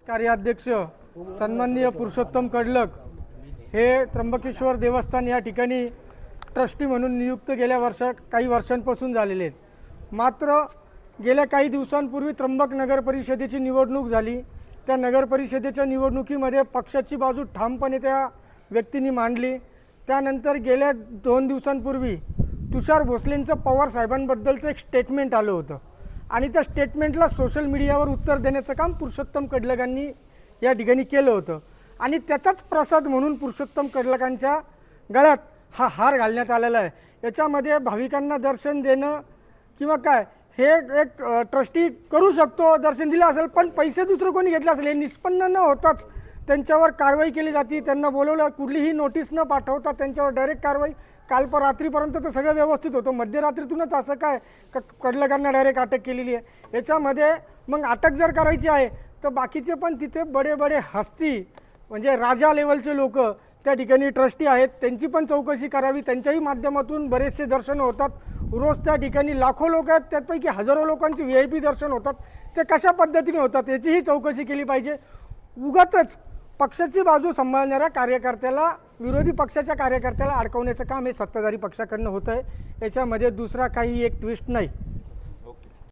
कार्याध्यक्ष सन्माननीय पुरुषोत्तम कडलक हे त्र्यंबकेश्वर देवस्थान या ठिकाणी ट्रस्टी म्हणून नियुक्त गेल्या काही वर्षांपासून झालेले आहेत। मात्र गेल्या काही दिवसांपूर्वी त्र्यंबक नगर परिषदेची निवडणूक झाली। त्या नगर परिषदेच्या निवडणुकीमध्ये पक्षाची बाजू ठामपणे त्या व्यक्तींनी मांडली। त्यानंतर गेल्या 2 दिवसांपूर्वी तुषार भोसलेंचं पवार साहेबांबद्दलचं एक स्टेटमेंट आलं होतं आणि त्या स्टेटमेंटला सोशल मीडियावर उत्तर देण्याचं काम पुरुषोत्तम कडलकांनी या ठिकाणी केलं होतं आणि त्याचाच प्रसाद म्हणून पुरुषोत्तम कडलकांच्या गळ्यात हा हार घालण्यात आलेला आहे। याच्यामध्ये भाविकांना दर्शन देणं किंवा काय हे एक ट्रस्टी करू शकतो, दर्शन दिलं असेल, पण पैसे दुसरं कोणी घेतले असेल हे निष्पन्न न होताच त्यांच्यावर कारवाई केली जाते। त्यांना बोलवलं, कुठलीही नोटीस न पाठवता त्यांच्यावर डायरेक्ट कारवाई। काल रात्रीपर्यंत तर सगळं व्यवस्थित होतं, मध्यरात्रीतूनच असं काय कडलकांना डायरेक्ट अटक केलेली आहे। याच्यामध्ये मग अटक जर करायची आहे तर बाकीचे पण तिथे बडे बडे हस्ती म्हणजे राजा लेवलचे लोक त्या ठिकाणी ट्रस्टी आहेत, त्यांची पण चौकशी करावी। त्यांच्याही माध्यमातून बरेचसे दर्शन होतात, रोज त्या ठिकाणी लाखो लोक आहेत, त्यापैकी हजारो लोकांची VIP दर्शन होतात, ते कशा पद्धतीने होतात याचीही चौकशी केली पाहिजे। उगाचच पक्षाची बाजू सांभाळणाऱ्या कार्यकर्त्याला, विरोधी पक्षाच्या कार्यकर्त्याला अडकवण्याचं काम हे सत्ताधारी पक्षाकडनं होतं आहे। याच्यामध्ये दुसरा काही एक ट्विस्ट नाही।